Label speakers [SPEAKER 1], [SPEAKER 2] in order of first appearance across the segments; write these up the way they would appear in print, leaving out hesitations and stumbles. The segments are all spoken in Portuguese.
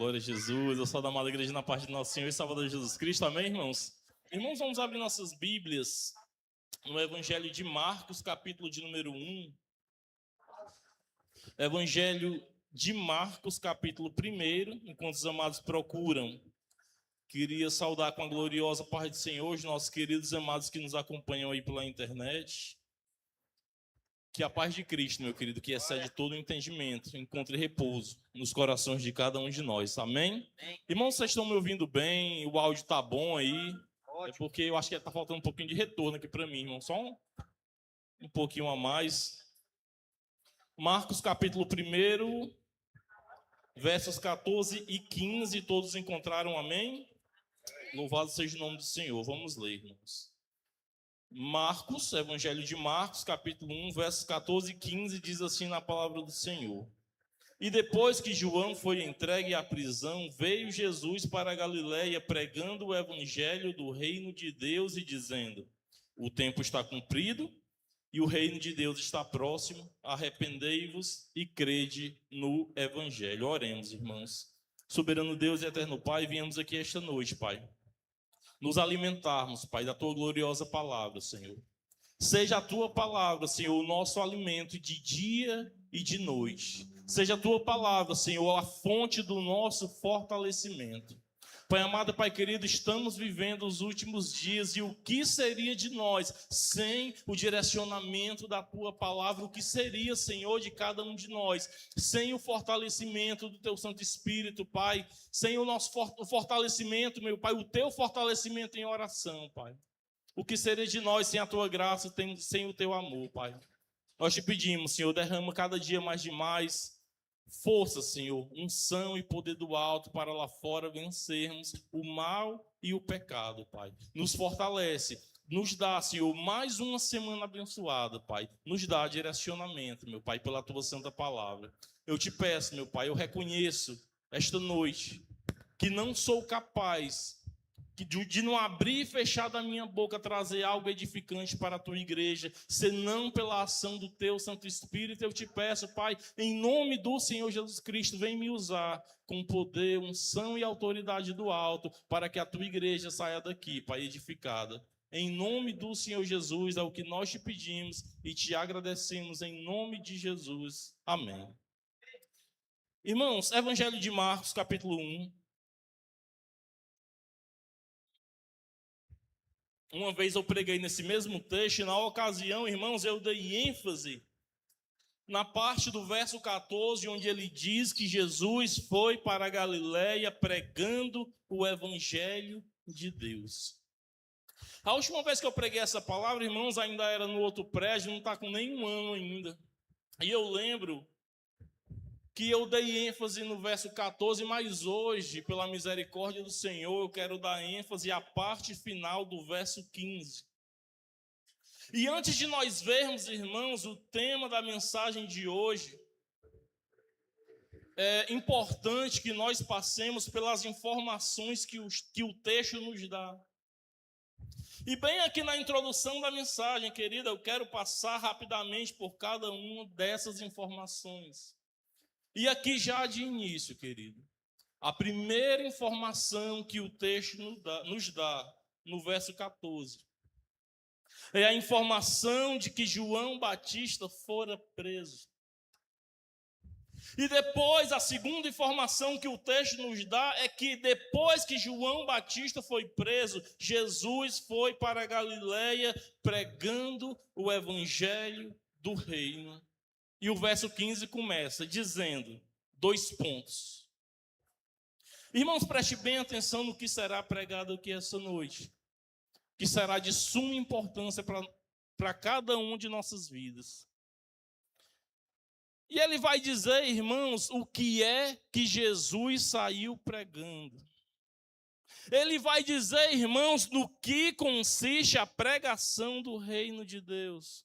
[SPEAKER 1] Glória a Jesus, eu sou da amada igreja na parte de nosso Senhor e Salvador Jesus Cristo, amém, irmãos? Irmãos, vamos abrir nossas Bíblias no Evangelho de Marcos, capítulo de número 1. Evangelho de Marcos, capítulo 1, enquanto os amados procuram. Queria saudar com a gloriosa paz do Senhor os nossos queridos amados que nos acompanham aí pela internet. Que a paz de Cristo, meu querido, que excede todo o entendimento, encontre repouso nos corações de cada um de nós. Amém? Irmãos, vocês estão me ouvindo bem? O áudio tá bom aí? É porque eu acho que tá faltando um pouquinho de retorno aqui para mim, irmão. Só um pouquinho a mais. Marcos, capítulo 1, versos 14 e 15. Todos encontraram, amém? Louvado seja o nome do Senhor. Vamos ler, irmãos. Marcos, Evangelho de Marcos, capítulo 1, versos 14 e 15, diz assim na palavra do Senhor. E depois que João foi entregue à prisão, veio Jesus para a Galiléia pregando o evangelho do reino de Deus e dizendo: o tempo está cumprido e o reino de Deus está próximo, arrependei-vos e crede no evangelho. Oremos, irmãos. Soberano Deus e eterno Pai, viemos aqui esta noite, Pai, nos alimentarmos, Pai, da Tua gloriosa palavra, Senhor. Seja a Tua palavra, Senhor, o nosso alimento de dia e de noite. Seja a Tua palavra, Senhor, a fonte do nosso fortalecimento. Pai amado, Pai querido, estamos vivendo os últimos dias e o que seria de nós sem o direcionamento da Tua palavra? O que seria, Senhor, de cada um de nós sem o fortalecimento do Teu Santo Espírito, Pai? Sem o nosso fortalecimento, meu Pai, o Teu fortalecimento em oração, Pai. O que seria de nós sem a Tua graça, sem o Teu amor, Pai? Nós te pedimos, Senhor, derrama cada dia mais de mais força, Senhor, unção e poder do alto para lá fora vencermos o mal e o pecado, Pai. Nos fortalece, nos dá, Senhor, mais uma semana abençoada, Pai. Nos dá direcionamento, meu Pai, pela Tua santa palavra. Eu te peço, meu Pai, eu reconheço esta noite que não sou capaz de não abrir e fechar da minha boca, trazer algo edificante para a Tua igreja, senão pela ação do Teu Santo Espírito. Eu te peço, Pai, em nome do Senhor Jesus Cristo, vem me usar com poder, unção e autoridade do alto, para que a Tua igreja saia daqui, Pai, edificada. Em nome do Senhor Jesus, é o que nós te pedimos e te agradecemos em nome de Jesus. Amém. Irmãos, Evangelho de Marcos, capítulo 1. Uma vez eu preguei nesse mesmo texto, e na ocasião, irmãos, eu dei ênfase na parte do verso 14, onde ele diz que Jesus foi para a Galiléia pregando o evangelho de Deus. A última vez que eu preguei essa palavra, irmãos, ainda era no outro prédio, não está com nenhum ano ainda. E eu lembro que eu dei ênfase no verso 14, mas hoje, pela misericórdia do Senhor, eu quero dar ênfase à parte final do verso 15. E antes de nós vermos, irmãos, o tema da mensagem de hoje, é importante que nós passemos pelas informações que o texto nos dá. E bem aqui na introdução da mensagem, querida, eu quero passar rapidamente por cada uma dessas informações. E aqui já de início, querido, a primeira informação que o texto nos dá no verso 14 é a informação de que João Batista fora preso. E depois, a segunda informação que o texto nos dá é que depois que João Batista foi preso, Jesus foi para a Galiléia pregando o evangelho do reino. E o verso 15 começa dizendo, 2 pontos. Irmãos, preste bem atenção no que será pregado aqui essa noite, que será de suma importância para cada um de nossas vidas. E ele vai dizer, irmãos, o que é que Jesus saiu pregando. Ele vai dizer, irmãos, no que consiste a pregação do reino de Deus.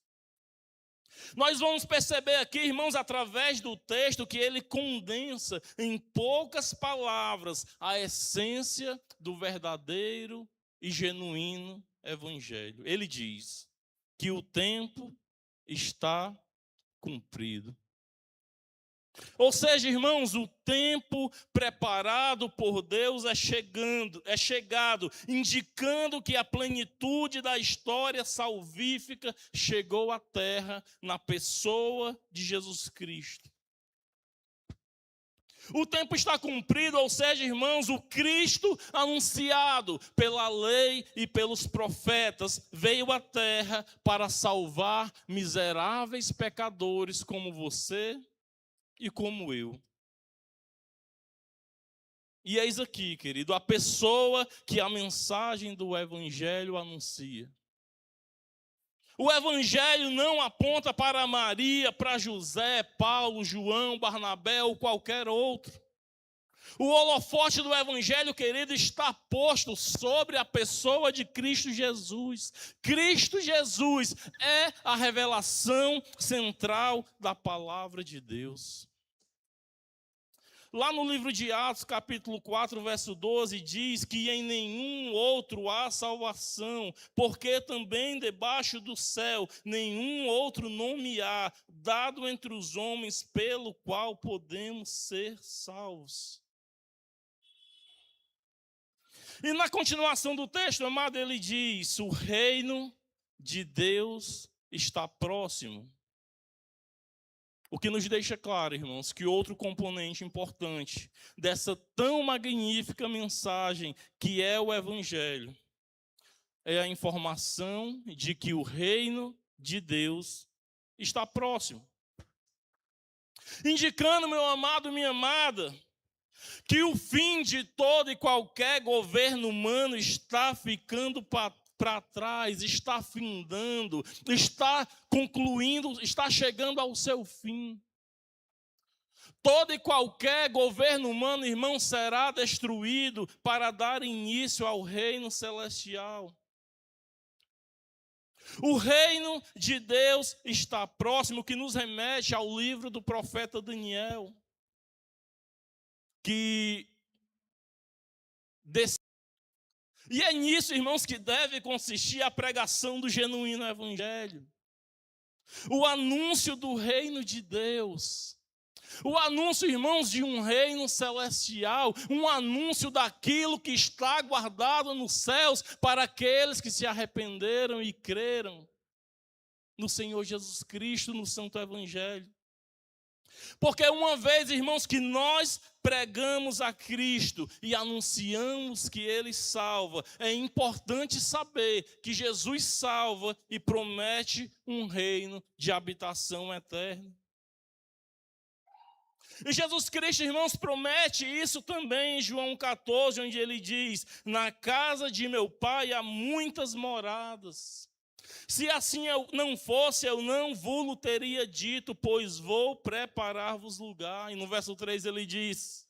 [SPEAKER 1] Nós vamos perceber aqui, irmãos, através do texto, que ele condensa em poucas palavras a essência do verdadeiro e genuíno evangelho. Ele diz que o tempo está cumprido. Ou seja, irmãos, o tempo preparado por Deus é chegado, indicando que a plenitude da história salvífica chegou à terra na pessoa de Jesus Cristo. O tempo está cumprido, ou seja, irmãos, o Cristo anunciado pela lei e pelos profetas veio à terra para salvar miseráveis pecadores como você e como eu. E eis aqui, querido, a pessoa que a mensagem do Evangelho anuncia. O Evangelho não aponta para Maria, para José, Paulo, João, Barnabé ou qualquer outro. O holofote do Evangelho, querido, está posto sobre a pessoa de Cristo Jesus. Cristo Jesus é a revelação central da palavra de Deus. Lá no livro de Atos, capítulo 4, verso 12, diz que em nenhum outro há salvação, porque também debaixo do céu nenhum outro nome há, dado entre os homens, pelo qual podemos ser salvos. E na continuação do texto, amado, ele diz: o reino de Deus está próximo. O que nos deixa claro, irmãos, que outro componente importante dessa tão magnífica mensagem que é o Evangelho é a informação de que o reino de Deus está próximo. Indicando, meu amado, minha amada, que o fim de todo e qualquer governo humano está ficando para trás, está findando, está concluindo, está chegando ao seu fim. Todo e qualquer governo humano, irmão, será destruído para dar início ao reino celestial. O reino de Deus está próximo, que nos remete ao livro do profeta Daniel, E é nisso, irmãos, que deve consistir a pregação do genuíno evangelho. O anúncio do reino de Deus. O anúncio, irmãos, de um reino celestial. Um anúncio daquilo que está guardado nos céus para aqueles que se arrependeram e creram no Senhor Jesus Cristo, no Santo Evangelho. Porque uma vez, irmãos, que nós pregamos a Cristo e anunciamos que Ele salva, é importante saber que Jesus salva e promete um reino de habitação eterna. E Jesus Cristo, irmãos, promete isso também em João 14, onde Ele diz: na casa de meu Pai há muitas moradas. Se assim eu não fosse, eu não vos teria dito, pois vou preparar-vos lugar. E no verso 3 ele diz: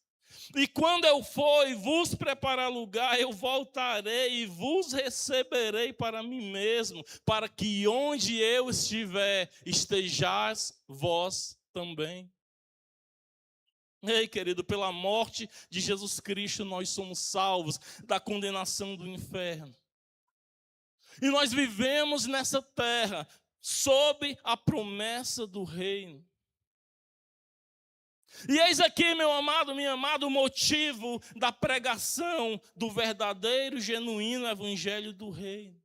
[SPEAKER 1] e quando eu for e vos preparar lugar, eu voltarei e vos receberei para mim mesmo, para que onde eu estiver, estejais vós também. Ei, querido, pela morte de Jesus Cristo, nós somos salvos da condenação do inferno. E nós vivemos nessa terra sob a promessa do reino. E eis aqui, meu amado, minha amada, o motivo da pregação do verdadeiro, genuíno evangelho do reino.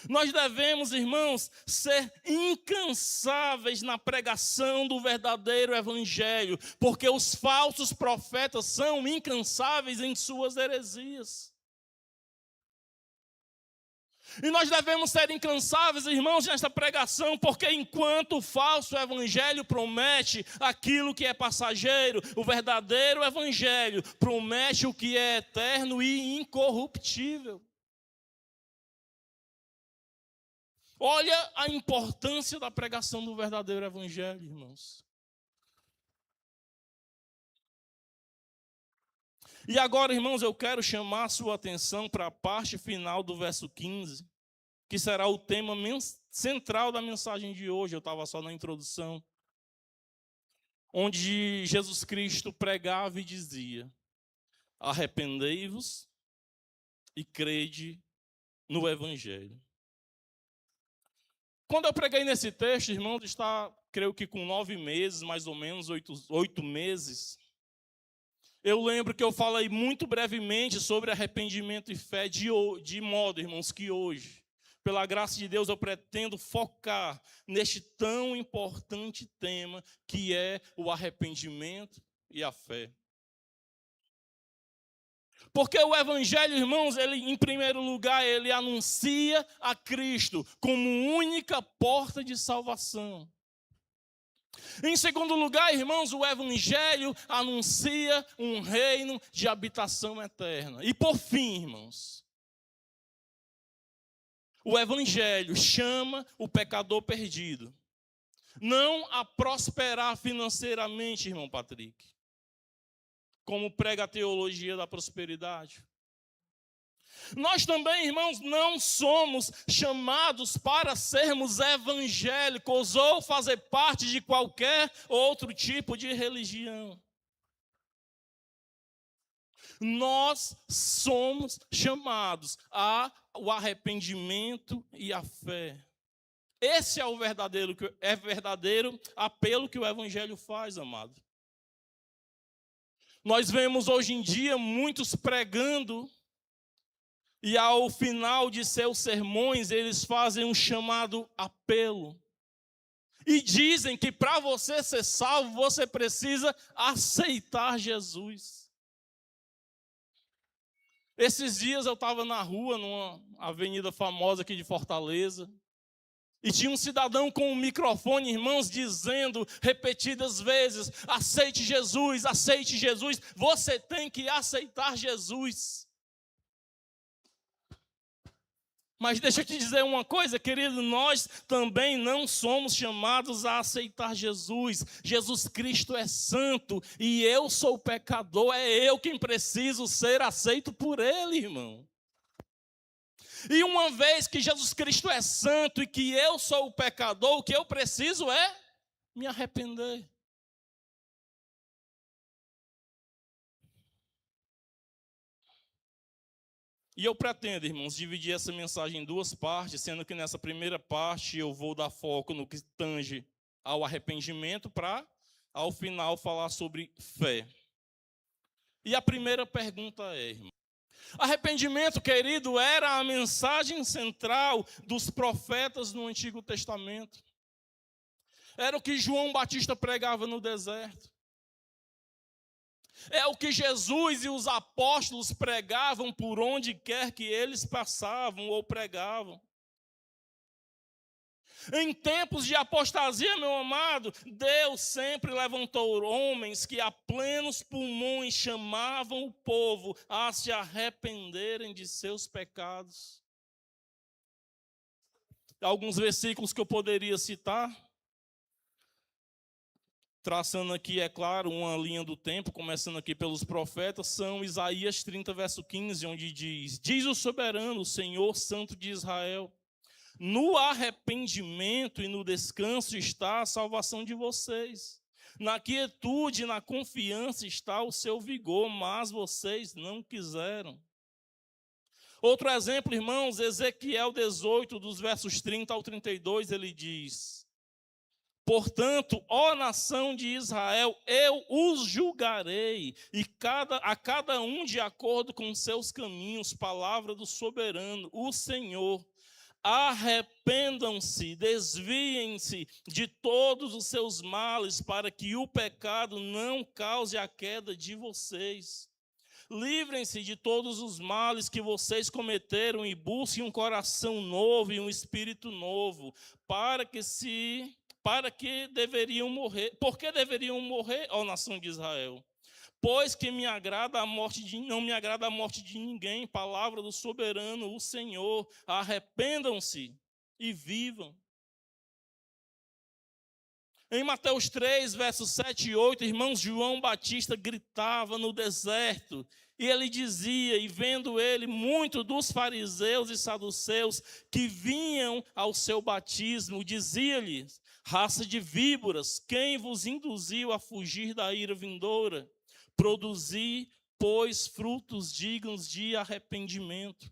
[SPEAKER 1] Nós devemos, irmãos, ser incansáveis na pregação do verdadeiro evangelho, porque os falsos profetas são incansáveis em suas heresias. E nós devemos ser incansáveis, irmãos, nesta pregação, porque enquanto o falso evangelho promete aquilo que é passageiro, o verdadeiro evangelho promete o que é eterno e incorruptível. Olha a importância da pregação do verdadeiro evangelho, irmãos. E agora, irmãos, eu quero chamar a sua atenção para a parte final do verso 15, que será o tema central da mensagem de hoje. Eu estava só na introdução, onde Jesus Cristo pregava e dizia: arrependei-vos e crede no Evangelho. Quando eu preguei nesse texto, irmãos, creio que com 9 meses, mais ou menos, 8 meses, eu lembro que eu falei muito brevemente sobre arrependimento e fé de modo, irmãos, que hoje, pela graça de Deus, eu pretendo focar neste tão importante tema que é o arrependimento e a fé. Porque o evangelho, irmãos, ele, em primeiro lugar, ele anuncia a Cristo como única porta de salvação. Em segundo lugar, irmãos, o evangelho anuncia um reino de habitação eterna. E por fim, irmãos, o evangelho chama o pecador perdido não a prosperar financeiramente, irmão Patrick, como prega a teologia da prosperidade. Nós também, irmãos, não somos chamados para sermos evangélicos ou fazer parte de qualquer outro tipo de religião. Nós somos chamados ao arrependimento e à fé. Esse é o verdadeiro apelo que o evangelho faz, amado. Nós vemos hoje em dia muitos pregando e ao final de seus sermões eles fazem um chamado apelo. E dizem que para você ser salvo, você precisa aceitar Jesus. Esses dias eu estava na rua, numa avenida famosa aqui de Fortaleza, e tinha um cidadão com um microfone, irmãos, dizendo repetidas vezes: aceite Jesus, você tem que aceitar Jesus. Mas deixa eu te dizer uma coisa, querido, nós também não somos chamados a aceitar Jesus. Jesus Cristo é santo e eu sou pecador, é eu quem preciso ser aceito por Ele, irmão. E uma vez que Jesus Cristo é santo e que eu sou o pecador, o que eu preciso é me arrepender. E eu pretendo, irmãos, dividir essa mensagem em duas partes, sendo que nessa primeira parte eu vou dar foco no que tange ao arrependimento para, ao final, falar sobre fé. E a primeira pergunta é, irmão, arrependimento, querido, era a mensagem central dos profetas no Antigo Testamento. Era o que João Batista pregava no deserto. É o que Jesus e os apóstolos pregavam por onde quer que eles passavam ou pregavam. Em tempos de apostasia, meu amado, Deus sempre levantou homens que a plenos pulmões chamavam o povo a se arrependerem de seus pecados. Alguns versículos que eu poderia citar, traçando aqui, é claro, uma linha do tempo, começando aqui pelos profetas, são Isaías 30, verso 15, onde diz o soberano, o Senhor Santo de Israel, no arrependimento e no descanso está a salvação de vocês. Na quietude e na confiança está o seu vigor, mas vocês não quiseram. Outro exemplo, irmãos, Ezequiel 18, dos versos 30 ao 32, ele diz: portanto, ó nação de Israel, eu os julgarei, e a cada um de acordo com seus caminhos, palavra do soberano, o Senhor. Arrependam-se, desviem-se de todos os seus males, para que o pecado não cause a queda de vocês. Livrem-se de todos os males que vocês cometeram e busquem um coração novo e um espírito novo, porque deveriam morrer, ó nação de Israel? Pois que não me agrada a morte de ninguém, palavra do soberano, o Senhor. Arrependam-se e vivam. Em Mateus 3, versos 7 e 8, irmãos, João Batista gritava no deserto, e ele dizia, e vendo ele, muito dos fariseus e saduceus que vinham ao seu batismo, dizia-lhes: raça de víboras, quem vos induziu a fugir da ira vindoura? Produzi, pois, frutos dignos de arrependimento.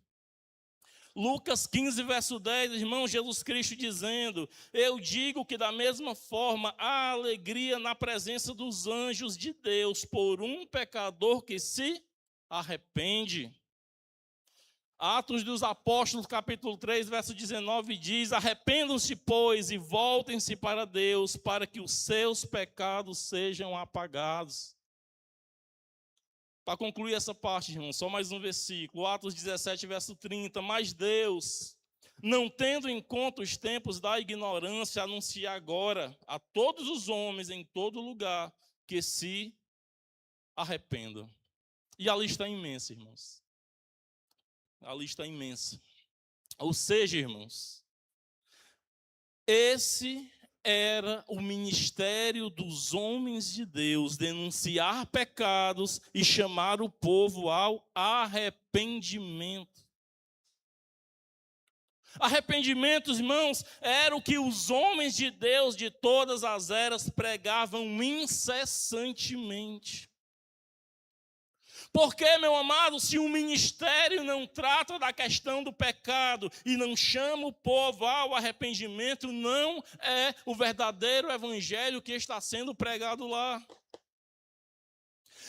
[SPEAKER 1] Lucas 15, verso 10, irmão, Jesus Cristo dizendo: eu digo que da mesma forma há alegria na presença dos anjos de Deus por um pecador que se arrepende. Atos dos Apóstolos, capítulo 3, verso 19, diz: arrependam-se, pois, e voltem-se para Deus, para que os seus pecados sejam apagados. Para concluir essa parte, irmão, só mais um versículo, Atos 17, verso 30, mas Deus, não tendo em conta os tempos da ignorância, anuncia agora a todos os homens em todo lugar que se arrependam. E a lista é imensa, irmãos. A lista é imensa. Ou seja, irmãos, esse era o ministério dos homens de Deus, denunciar pecados e chamar o povo ao arrependimento. Arrependimento, irmãos, era o que os homens de Deus de todas as eras pregavam incessantemente. Porque, meu amado, se o ministério não trata da questão do pecado e não chama o povo ao arrependimento, não é o verdadeiro evangelho que está sendo pregado lá.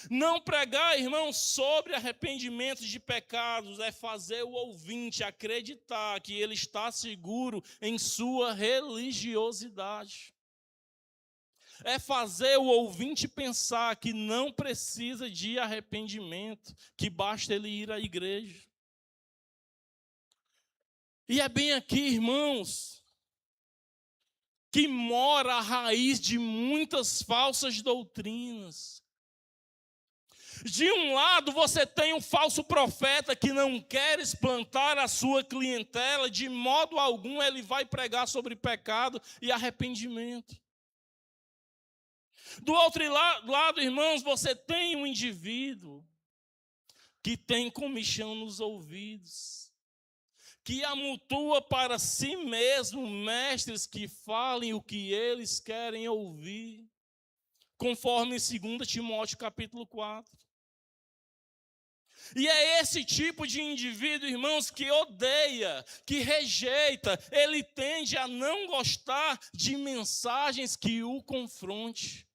[SPEAKER 1] Não pregar, irmão, sobre arrependimento de pecados é fazer o ouvinte acreditar que ele está seguro em sua religiosidade. É fazer o ouvinte pensar que não precisa de arrependimento, que basta ele ir à igreja. E é bem aqui, irmãos, que mora a raiz de muitas falsas doutrinas. De um lado, você tem um falso profeta que não quer explantar a sua clientela, de modo algum ele vai pregar sobre pecado e arrependimento. Do outro lado, irmãos, você tem um indivíduo que tem comichão nos ouvidos, que amontoa para si mesmo mestres que falem o que eles querem ouvir, conforme 2 Timóteo capítulo 4. E é esse tipo de indivíduo, irmãos, que odeia, que rejeita, ele tende a não gostar de mensagens que o confronte.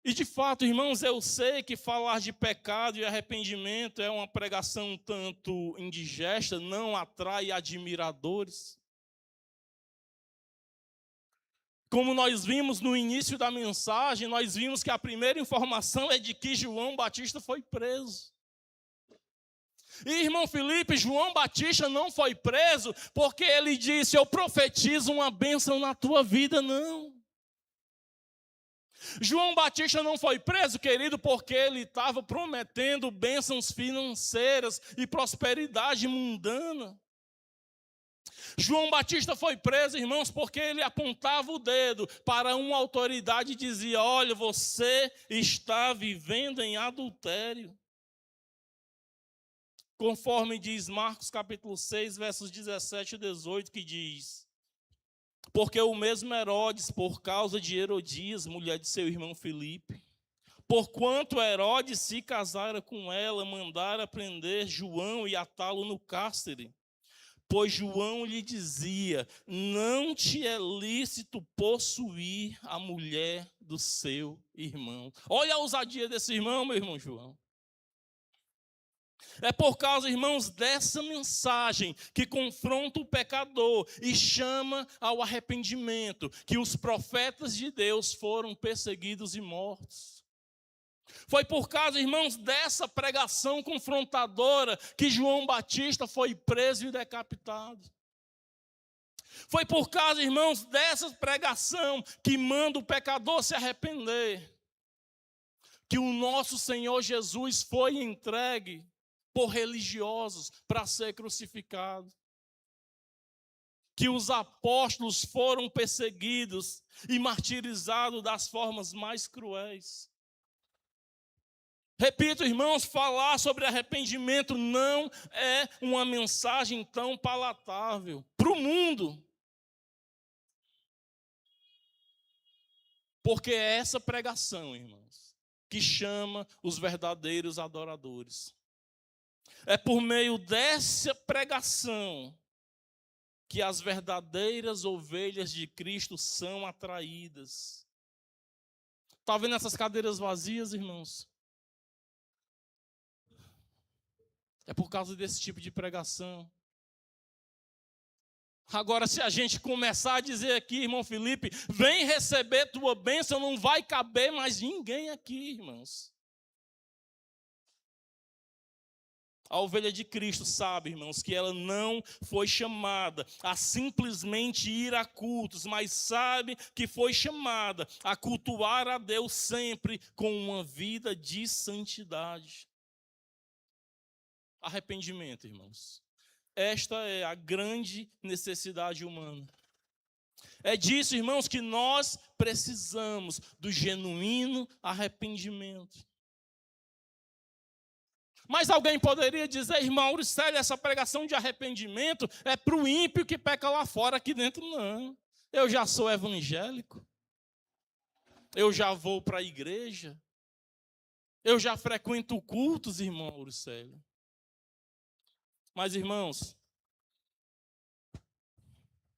[SPEAKER 1] E de fato, irmãos, eu sei que falar de pecado e arrependimento é uma pregação um tanto indigesta, não atrai admiradores. Como nós vimos no início da mensagem, nós vimos que a primeira informação é de que João Batista foi preso. E, irmão Felipe, João Batista não foi preso porque ele disse: eu profetizo uma bênção na tua vida, não. João Batista não foi preso, querido, porque ele estava prometendo bênçãos financeiras e prosperidade mundana. João Batista foi preso, irmãos, porque ele apontava o dedo para uma autoridade e dizia: olha, você está vivendo em adultério. Conforme diz Marcos capítulo 6, versos 17 e 18, que diz: porque o mesmo Herodes, por causa de Herodias, mulher de seu irmão Filipe, porquanto Herodes se casara com ela, mandara prender João e atá-lo no cárcere. Pois João lhe dizia: não te é lícito possuir a mulher do seu irmão. Olha a ousadia desse irmão, meu irmão João. É por causa, irmãos, dessa mensagem que confronta o pecador e chama ao arrependimento, que os profetas de Deus foram perseguidos e mortos. Foi por causa, irmãos, dessa pregação confrontadora que João Batista foi preso e decapitado. Foi por causa, irmãos, dessa pregação que manda o pecador se arrepender, que o nosso Senhor Jesus foi entregue por religiosos para ser crucificado. Que os apóstolos foram perseguidos e martirizados das formas mais cruéis. Repito, irmãos, falar sobre arrependimento não é uma mensagem tão palatável para o mundo. Porque é essa pregação, irmãos, que chama os verdadeiros adoradores. É por meio dessa pregação que as verdadeiras ovelhas de Cristo são atraídas. Está vendo essas cadeiras vazias, irmãos? É por causa desse tipo de pregação. Agora, se a gente começar a dizer aqui, irmão Felipe, vem receber tua bênção, não vai caber mais ninguém aqui, irmãos. A ovelha de Cristo sabe, irmãos, que ela não foi chamada a simplesmente ir a cultos, mas sabe que foi chamada a cultuar a Deus sempre com uma vida de santidade. Arrependimento, irmãos. Esta é a grande necessidade humana. É disso, irmãos, que nós precisamos, do genuíno arrependimento. Mas alguém poderia dizer, irmão Auricélio, essa pregação de arrependimento é para o ímpio que peca lá fora, aqui dentro não. Eu já sou evangélico. Eu já vou para a igreja. Eu já frequento cultos, irmão Auricélio. Mas, irmãos,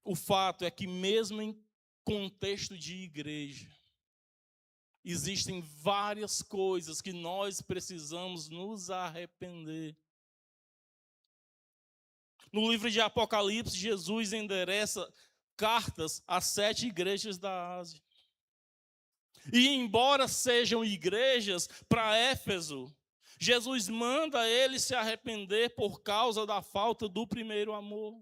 [SPEAKER 1] o fato é que mesmo em contexto de igreja, existem várias coisas que nós precisamos nos arrepender. No livro de Apocalipse, Jesus endereça cartas às 7 igrejas da Ásia. E embora sejam igrejas para Éfeso, Jesus manda ele se arrepender por causa da falta do primeiro amor.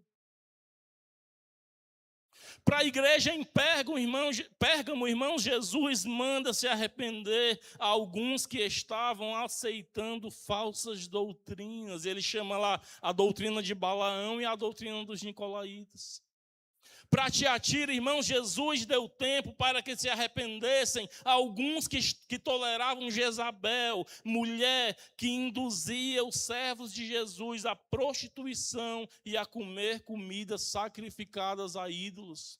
[SPEAKER 1] Para a igreja em Pérgamo, irmão, Jesus manda se arrepender a alguns que estavam aceitando falsas doutrinas. Ele chama lá a doutrina de Balaão e a doutrina dos nicolaítas. Para Tiatira, irmão, Jesus deu tempo para que se arrependessem alguns que toleravam Jezabel, mulher que induzia os servos de Jesus à prostituição e a comer comidas sacrificadas a ídolos.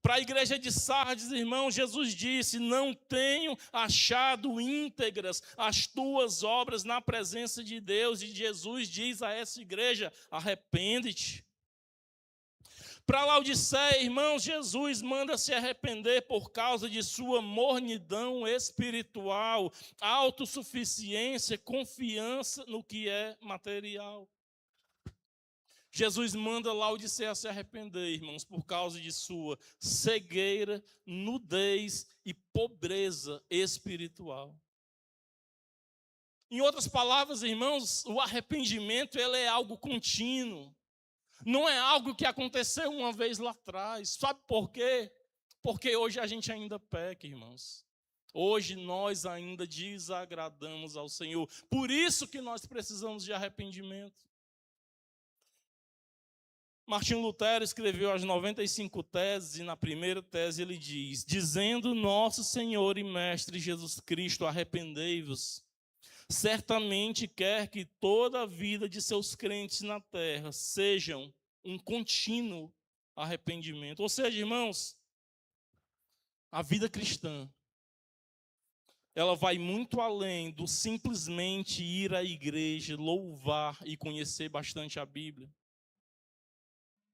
[SPEAKER 1] Para a igreja de Sardes, irmão, Jesus disse, não tenho achado íntegras as tuas obras na presença de Deus. E Jesus diz a essa igreja, arrepende-te. Para Laodiceia, irmãos, Jesus manda se arrepender por causa de sua mornidão espiritual, autossuficiência, confiança no que é material. Jesus manda Laodiceia se arrepender, irmãos, por causa de sua cegueira, nudez e pobreza espiritual. Em outras palavras, irmãos, o arrependimento ele é algo contínuo. Não é algo que aconteceu uma vez lá atrás. Sabe por quê? Porque hoje a gente ainda peca, irmãos. Hoje nós ainda desagradamos ao Senhor. Por isso que nós precisamos de arrependimento. Martinho Lutero escreveu as 95 teses e na primeira tese ele diz, dizendo nosso Senhor e Mestre Jesus Cristo, arrependei-vos. Certamente quer que toda a vida de seus crentes na terra sejam um contínuo arrependimento. Ou seja, irmãos, a vida cristã, ela vai muito além do simplesmente ir à igreja, louvar e conhecer bastante a Bíblia.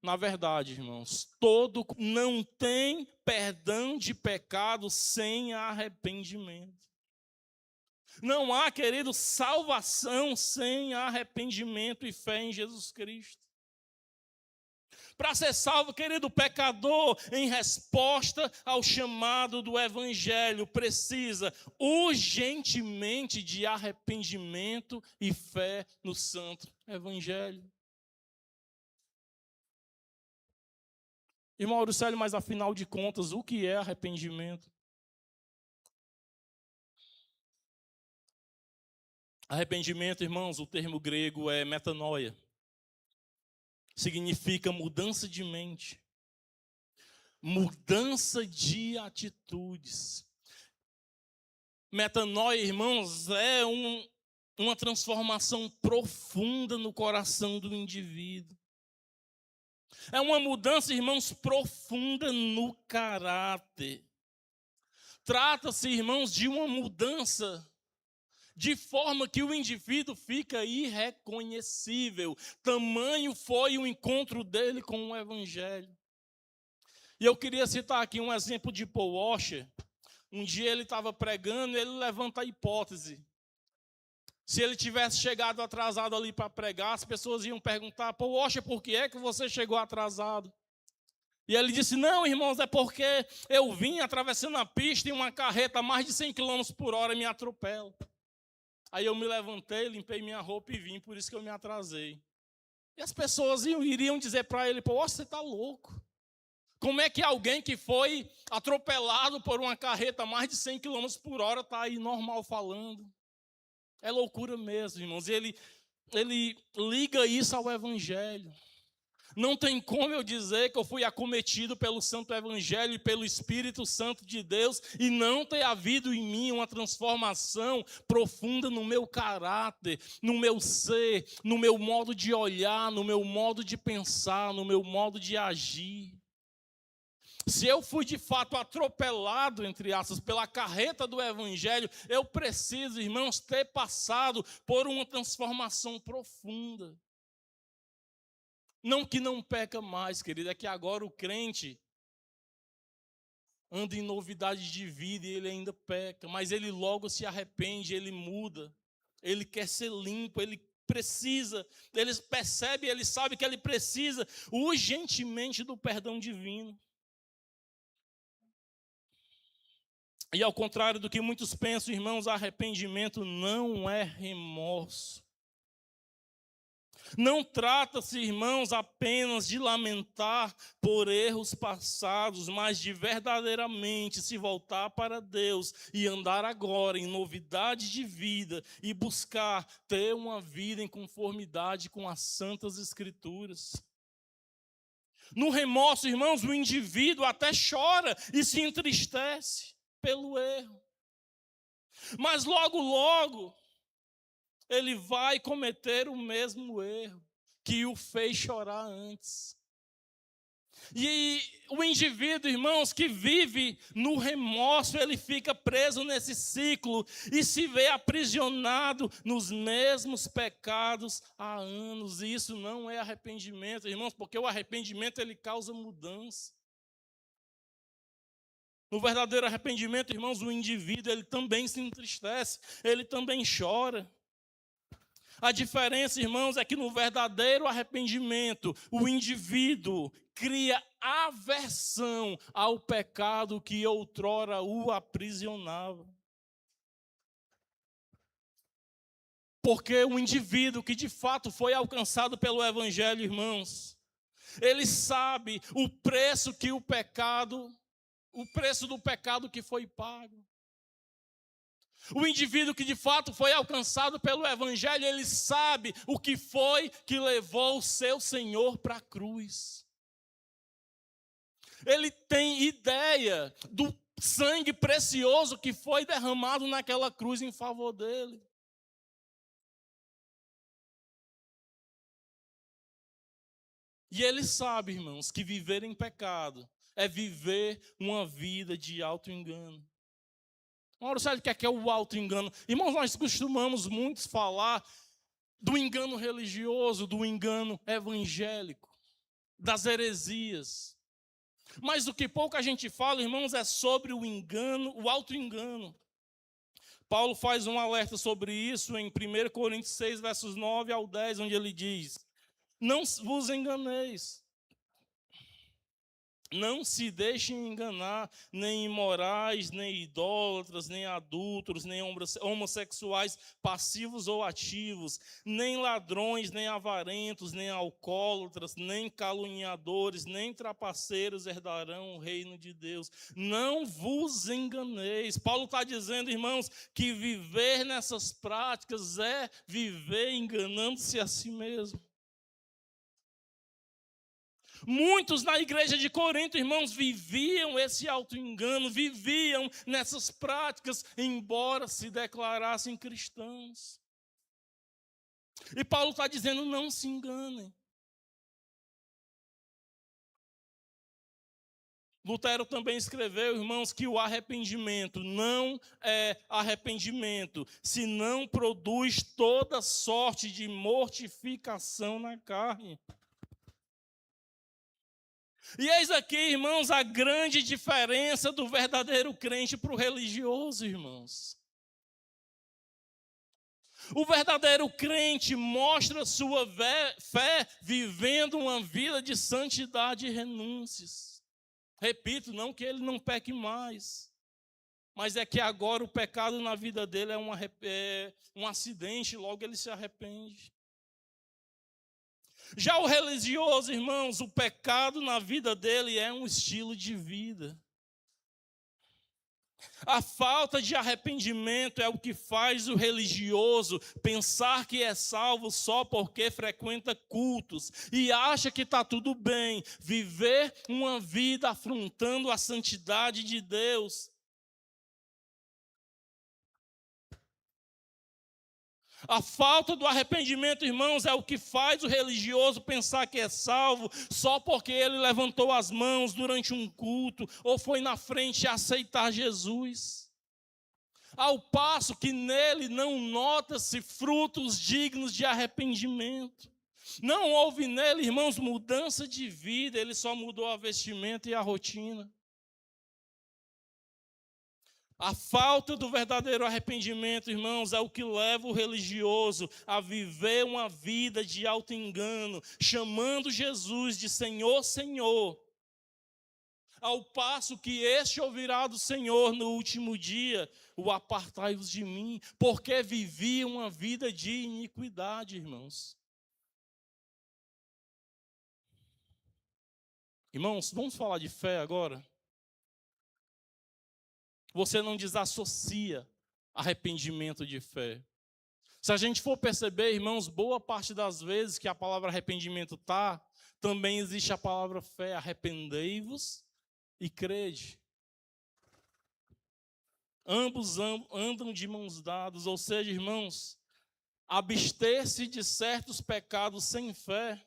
[SPEAKER 1] Na verdade, irmãos, não tem perdão de pecado sem arrependimento. Não há, querido, salvação sem arrependimento e fé em Jesus Cristo. Para ser salvo, querido pecador, em resposta ao chamado do Evangelho, precisa urgentemente de arrependimento e fé no Santo Evangelho. Irmão Auricélio, mas afinal de contas, o que é arrependimento? Arrependimento, irmãos, o termo grego é metanoia. Significa mudança de mente, mudança de atitudes. Metanoia, irmãos, é uma transformação profunda no coração do indivíduo. É uma mudança, irmãos, profunda no caráter. Trata-se, irmãos, de uma mudança de forma que o indivíduo fica irreconhecível. Tamanho foi o encontro dele com o evangelho. E eu queria citar aqui um exemplo de Paul Washer. Um dia ele estava pregando e ele levanta a hipótese. Se ele tivesse chegado atrasado ali para pregar, as pessoas iam perguntar: Paul Washer, por que é que você chegou atrasado? E ele disse: não, irmãos, é porque eu vim atravessando a pista e uma carreta a mais de 100 km por hora me atropela. Aí eu me levantei, limpei minha roupa e vim, por isso que eu me atrasei. E as pessoas iriam dizer para ele: pô, você está louco. Como é que alguém que foi atropelado por uma carreta a mais de 100 km por hora está aí normal falando? É loucura mesmo, irmãos. E ele liga isso ao evangelho. Não tem como eu dizer que eu fui acometido pelo Santo Evangelho e pelo Espírito Santo de Deus e não ter havido em mim uma transformação profunda no meu caráter, no meu ser, no meu modo de olhar, no meu modo de pensar, no meu modo de agir. Se eu fui de fato atropelado, entre aspas, pela carreta do Evangelho, eu preciso, irmãos, ter passado por uma transformação profunda. Não que não peca mais, querido, é que agora o crente anda em novidade de vida e ele ainda peca, mas ele logo se arrepende, ele muda, ele quer ser limpo, ele precisa, ele percebe, ele sabe que ele precisa urgentemente do perdão divino. E ao contrário do que muitos pensam, irmãos, arrependimento não é remorso. Não trata-se, irmãos, apenas de lamentar por erros passados, mas de verdadeiramente se voltar para Deus e andar agora em novidade de vida e buscar ter uma vida em conformidade com as Santas Escrituras. No remorso, irmãos, o indivíduo até chora e se entristece pelo erro. Mas logo, logo, ele vai cometer o mesmo erro que o fez chorar antes. E o indivíduo, irmãos, que vive no remorso, ele fica preso nesse ciclo e se vê aprisionado nos mesmos pecados há anos. E isso não é arrependimento, irmãos, porque o arrependimento ele causa mudança. No verdadeiro arrependimento, irmãos, o indivíduo ele também se entristece, ele também chora. A diferença, irmãos, é que no verdadeiro arrependimento, o indivíduo cria aversão ao pecado que outrora o aprisionava. Porque o indivíduo que de fato foi alcançado pelo Evangelho, irmãos, ele sabe o preço do pecado que foi pago. O indivíduo que de fato foi alcançado pelo Evangelho, ele sabe o que foi que levou o seu Senhor para a cruz. Ele tem ideia do sangue precioso que foi derramado naquela cruz em favor dele. E ele sabe, irmãos, que viver em pecado é viver uma vida de auto-engano. Agora, sabe o que é o auto-engano? Irmãos, nós costumamos muito falar do engano religioso, do engano evangélico, das heresias. Mas o que pouco a gente fala, irmãos, é sobre o engano, o auto-engano. Paulo faz um alerta sobre isso em 1 Coríntios 6, versos 9 ao 10, onde ele diz: não vos enganeis. Não se deixem enganar, nem imorais, nem idólatras, nem adúlteros, nem homossexuais passivos ou ativos, nem ladrões, nem avarentos, nem alcoólatras, nem caluniadores, nem trapaceiros herdarão o reino de Deus. Não vos enganeis. Paulo está dizendo, irmãos, que viver nessas práticas é viver enganando-se a si mesmo. Muitos na igreja de Corinto, irmãos, viviam esse auto-engano, viviam nessas práticas, embora se declarassem cristãos. E Paulo está dizendo, não se enganem. Lutero também escreveu, irmãos, que o arrependimento não é arrependimento se não produz toda sorte de mortificação na carne. E eis aqui, irmãos, a grande diferença do verdadeiro crente para o religioso, irmãos. O verdadeiro crente mostra sua fé vivendo uma vida de santidade e renúncias. Repito, não que ele não peque mais, mas é que agora o pecado na vida dele é um acidente, logo ele se arrepende. Já o religioso, irmãos, o pecado na vida dele é um estilo de vida. A falta de arrependimento é o que faz o religioso pensar que é salvo só porque frequenta cultos e acha que está tudo bem, viver uma vida afrontando a santidade de Deus. A falta do arrependimento, irmãos, é o que faz o religioso pensar que é salvo só porque ele levantou as mãos durante um culto ou foi na frente aceitar Jesus. Ao passo que nele não nota-se frutos dignos de arrependimento. Não houve nele, irmãos, mudança de vida, ele só mudou a vestimenta e a rotina. A falta do verdadeiro arrependimento, irmãos, é o que leva o religioso a viver uma vida de auto-engano, chamando Jesus de Senhor, Senhor. Ao passo que este ouvirá do Senhor no último dia, o apartai-vos de mim, porque vivia uma vida de iniquidade, irmãos. Irmãos, vamos falar de fé agora? Você não desassocia arrependimento de fé. Se a gente for perceber, irmãos, boa parte das vezes que a palavra arrependimento está, também existe a palavra fé. Arrependei-vos e crede. Ambos andam de mãos dadas, ou seja, irmãos, abster-se de certos pecados sem fé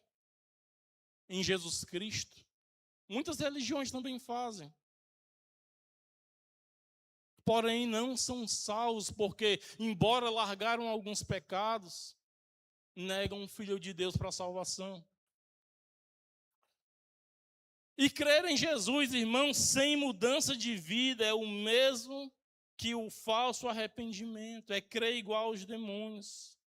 [SPEAKER 1] em Jesus Cristo. Muitas religiões também fazem. Porém, não são salvos, porque, embora largaram alguns pecados, negam o Filho de Deus para a salvação. E crer em Jesus, irmãos, sem mudança de vida, é o mesmo que o falso arrependimento, é crer igual aos demônios.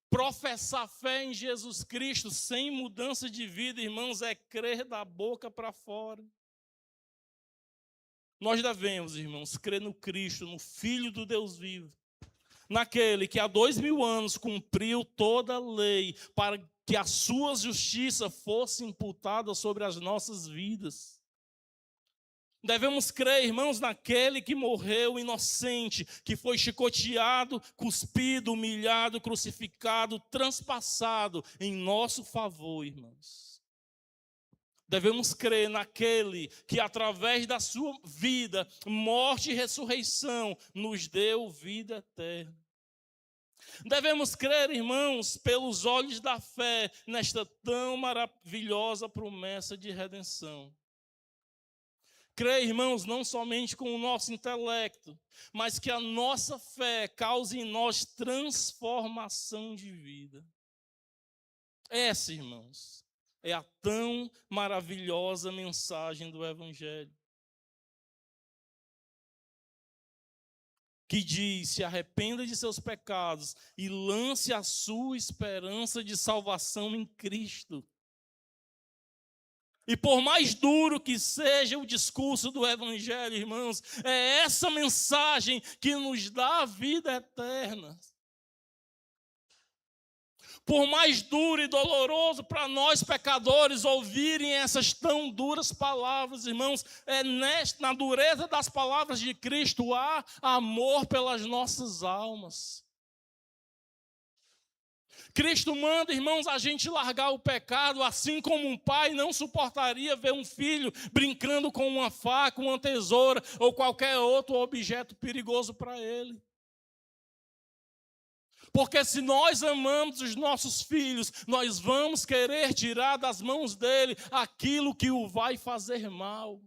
[SPEAKER 1] Professar fé em Jesus Cristo sem mudança de vida, irmãos, é crer da boca para fora. Nós devemos, irmãos, crer no Cristo, no Filho do Deus vivo, naquele que há 2000 anos cumpriu toda a lei para que a sua justiça fosse imputada sobre as nossas vidas. Devemos crer, irmãos, naquele que morreu inocente, que foi chicoteado, cuspido, humilhado, crucificado, transpassado em nosso favor, irmãos. Devemos crer naquele que, através da sua vida, morte e ressurreição, nos deu vida eterna. Devemos crer, irmãos, pelos olhos da fé, nesta tão maravilhosa promessa de redenção. Crer, irmãos, não somente com o nosso intelecto, mas que a nossa fé cause em nós transformação de vida. Essa, irmãos, é a tão maravilhosa mensagem do Evangelho. Que diz: se arrependa de seus pecados e lance a sua esperança de salvação em Cristo. E por mais duro que seja o discurso do Evangelho, irmãos, é essa mensagem que nos dá a vida eterna. Por mais duro e doloroso para nós pecadores ouvirem essas tão duras palavras, irmãos, na dureza das palavras de Cristo há amor pelas nossas almas. Cristo manda, irmãos, a gente largar o pecado, assim como um pai não suportaria ver um filho brincando com uma faca, uma tesoura ou qualquer outro objeto perigoso para ele. Porque se nós amamos os nossos filhos, nós vamos querer tirar das mãos dele aquilo que o vai fazer mal.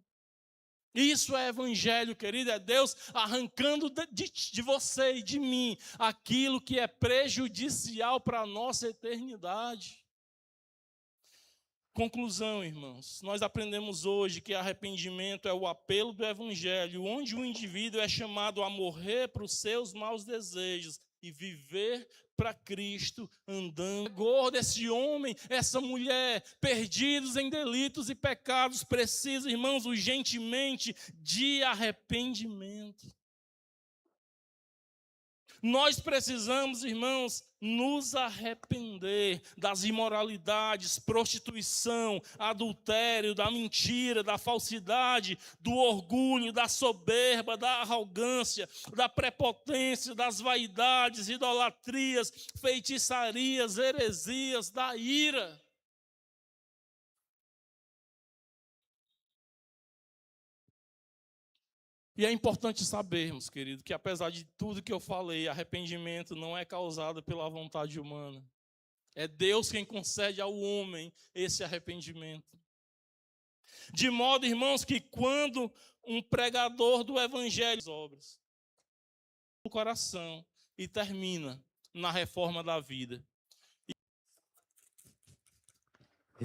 [SPEAKER 1] Isso é evangelho, querido, é Deus arrancando de você e de mim aquilo que é prejudicial para a nossa eternidade. Conclusão, irmãos, nós aprendemos hoje que arrependimento é o apelo do evangelho, onde o indivíduo é chamado a morrer para os seus maus desejos e viver para Cristo, andando. Gordo, esse homem, essa mulher, perdidos em delitos e pecados, precisam, irmãos, urgentemente de arrependimento. Nós precisamos, irmãos, nos arrepender das imoralidades, prostituição, adultério, da mentira, da falsidade, do orgulho, da soberba, da arrogância, da prepotência, das vaidades, idolatrias, feitiçarias, heresias, da ira. E é importante sabermos, querido, que apesar de tudo que eu falei, arrependimento não é causado pela vontade humana. É Deus quem concede ao homem esse arrependimento. De modo, irmãos, que quando um pregador do evangelho obras o coração e termina na reforma da vida.